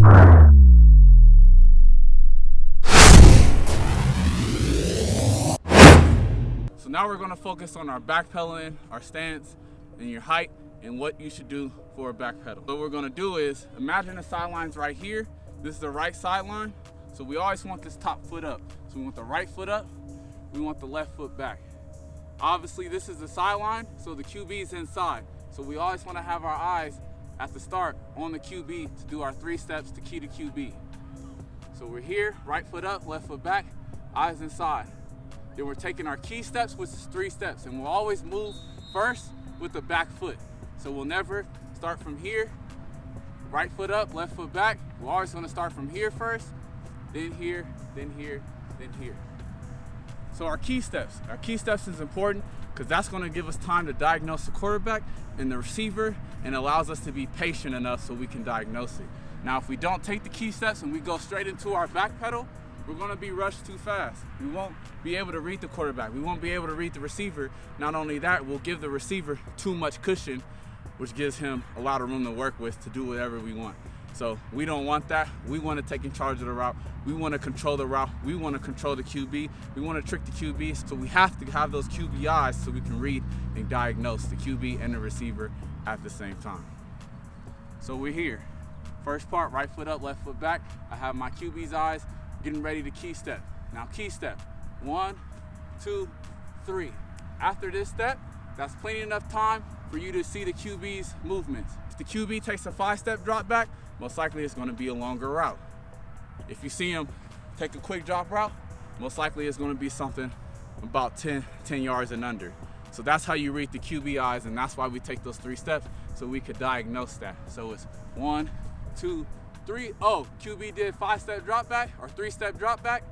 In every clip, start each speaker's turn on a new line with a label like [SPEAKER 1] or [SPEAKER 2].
[SPEAKER 1] So now we're going to focus on our backpedaling, our stance, and your height, and what you should do for a back pedal. What we're going to do is, imagine the sideline's right here. This is the right sideline. So we always want this top foot up. So we want the right foot up, we want the left foot back. Obviously this is the sideline, so the QB is inside. So we always want to have our eyes at the start on the QB to do our 3 steps to key to QB. So we're here, right foot up, left foot back, eyes inside. Then we're taking our key steps, which is 3 steps, and we'll always move first with the back foot. So we'll never start from here, right foot up, left foot back. We're always gonna start from here first, then here, then here, then here. So our key steps is important because that's gonna give us time to diagnose the quarterback and the receiver, and allows us to be patient enough so we can diagnose it. Now, if we don't take the key steps and we go straight into our back pedal, we're gonna be rushed too fast. We won't be able to read the quarterback. We won't be able to read the receiver. Not only that, we'll give the receiver too much cushion, which gives him a lot of room to work with to do whatever we want. So we don't want that. We want to take in charge of the route. We want to control the route. We want to control the QB. We want to trick the QB. So we have to have those QB eyes so we can read and diagnose the QB and the receiver at the same time. So we're here. First part, right foot up, left foot back. I have my QB's eyes, getting ready to key step. Now key step, 1, 2, 3. After this step, that's plenty enough time for you to see the QB's movements. If the QB takes a 5-step drop back, most likely it's gonna be a longer route. If you see him take a quick drop route, most likely it's gonna be something about 10 yards and under. So that's how you read the QB eyes, and that's why we take those 3 steps, so we could diagnose that. So it's 1, 2, 3. Oh, QB did 5-step drop back or 3-step drop back.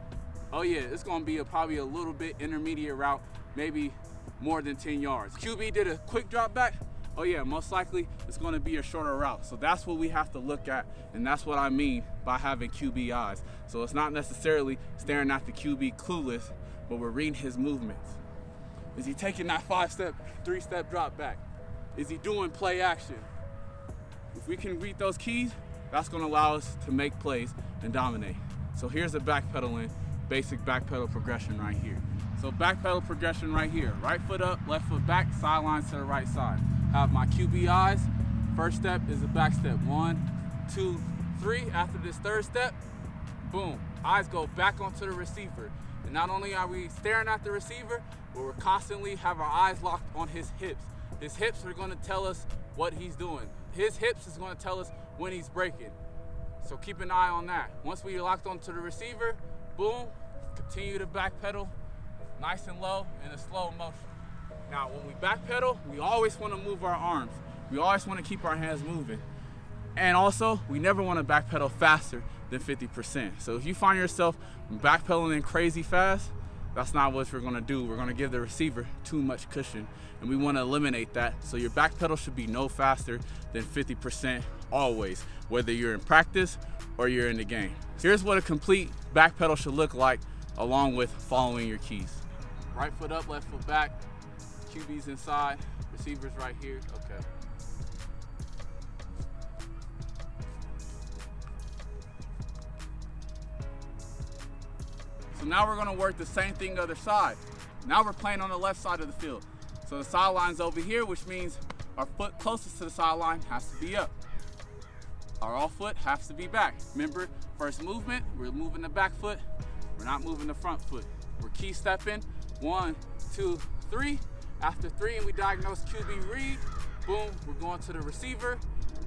[SPEAKER 1] Oh yeah, it's gonna be probably a little bit intermediate route, maybe more than 10 yards. QB did a quick drop back. Oh yeah, most likely it's gonna be a shorter route. So that's what we have to look at, and that's what I mean by having QB eyes. So it's not necessarily staring at the QB clueless, but we're reading his movements. Is he taking that 5-step, 3-step drop back? Is he doing play action? If we can read those keys, that's gonna allow us to make plays and dominate. So here's a backpedaling, basic backpedal progression right here. So backpedal progression right here. Right foot up, left foot back, sidelines to the right side. Have my QB eyes. First step is a back step. 1, 2, 3. After this 3rd step, boom. Eyes go back onto the receiver. And not only are we staring at the receiver, but we're constantly have our eyes locked on his hips. His hips are gonna tell us what he's doing. His hips is gonna tell us when he's breaking. So keep an eye on that. Once we locked onto the receiver, boom, continue to backpedal, nice and low in a slow motion. Now, when we backpedal, we always want to move our arms. We always want to keep our hands moving. And also, we never want to backpedal faster than 50%. So if you find yourself backpedaling crazy fast, that's not what we're going to do. We're going to give the receiver too much cushion, and we want to eliminate that. So your backpedal should be no faster than 50% always, whether you're in practice or you're in the game. Here's what a complete backpedal should look like, along with following your keys. Right foot up, left foot back, QB's inside, receiver's right here, okay. So now we're gonna work the same thing the other side. Now we're playing on the left side of the field. So the sideline's over here, which means our foot closest to the sideline has to be up. Our off foot has to be back. Remember, first movement, we're moving the back foot, we're not moving the front foot. We're key stepping, 1, 2, 3. After 3 and we diagnose QB read, boom, we're going to the receiver.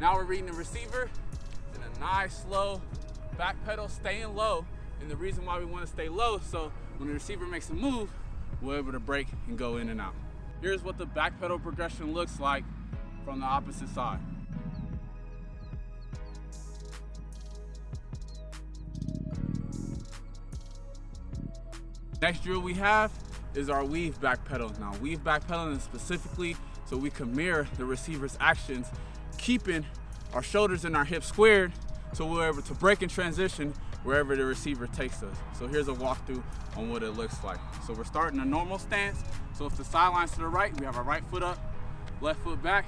[SPEAKER 1] Now we're reading the receiver in a nice slow back pedal, staying low. And the reason why we want to stay low, so when the receiver makes a move, we're able to break and go in and out. Here's what the back pedal progression looks like from the opposite side. Next drill we have is our weave backpedal. Now, weave backpedaling is specifically so we can mirror the receiver's actions, keeping our shoulders and our hips squared so we're able to break and transition wherever the receiver takes us. So here's a walkthrough on what it looks like. So we're starting a normal stance. So if the sideline's to the right, we have our right foot up, left foot back.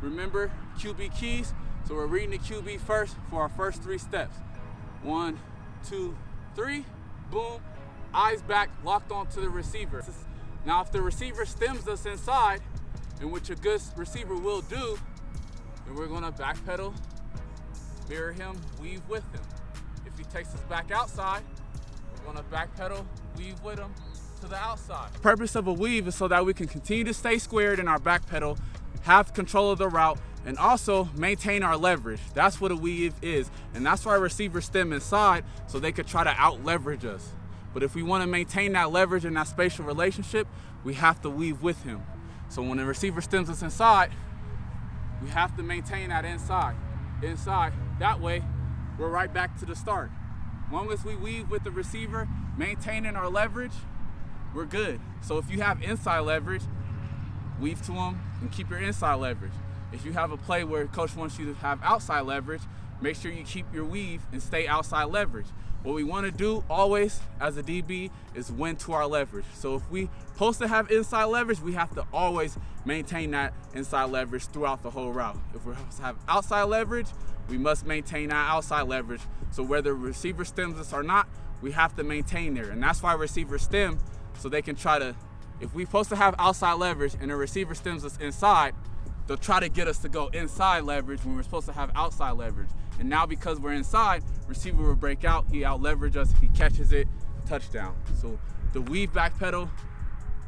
[SPEAKER 1] Remember, QB keys, So we're reading the QB first for our first 3 steps. 1, 2, 3, boom, eyes back, locked onto the receiver. Now if the receiver stems us inside, and which a good receiver will do, then we're gonna backpedal, mirror him, weave with him. If he takes us back outside, we're gonna backpedal, weave with him to the outside. The purpose of a weave is so that we can continue to stay squared in our backpedal, have control of the route, and also maintain our leverage. That's what a weave is. And that's why receivers stem inside, so they could try to out leverage us. But if we want to maintain that leverage and that spatial relationship, we have to weave with him. So when the receiver stems us inside, we have to maintain that inside. That way, we're right back to the start. As long as we weave with the receiver, maintaining our leverage, we're good. So if you have inside leverage, weave to him and keep your inside leverage. If you have a play where coach wants you to have outside leverage, make sure you keep your weave and stay outside leverage. What we want to do always as a DB is win to our leverage. So if we supposed to have inside leverage, we have to always maintain that inside leverage throughout the whole route. If we're supposed to have outside leverage, we must maintain that outside leverage. So whether receiver stems us or not, we have to maintain there. And that's why receivers stem, so they can try to, if we're supposed to have outside leverage and the receiver stems us inside, they'll try to get us to go inside leverage when we're supposed to have outside leverage. And now because we're inside, receiver will break out, he out leverage us, he catches it, touchdown. So the weave backpedal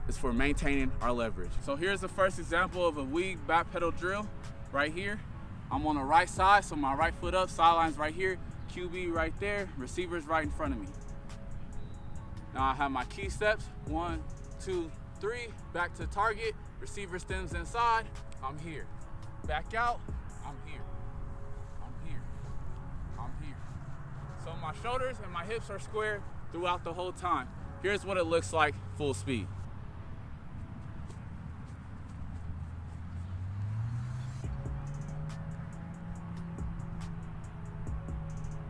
[SPEAKER 1] is for maintaining our leverage. So here's the first example of a weave backpedal drill right here. I'm on the right side, so my right foot up, sideline's right here, QB right there, receiver's right in front of me. Now I have my key steps, 1, 2, 3, back to target, receiver stems inside, I'm here. Back out, I'm here. I'm here. I'm here. So my shoulders and my hips are square throughout the whole time. Here's what it looks like full speed.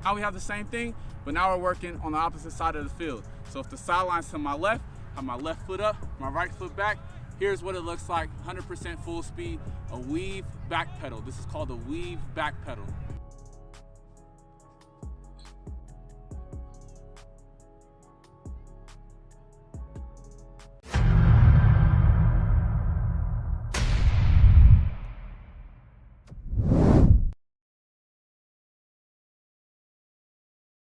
[SPEAKER 1] Now we have the same thing, but now we're working on the opposite side of the field. So if the sideline's to my left, have my left foot up, my right foot back, here's what it looks like, 100% full speed, a weave back pedal. This is called a weave back pedal.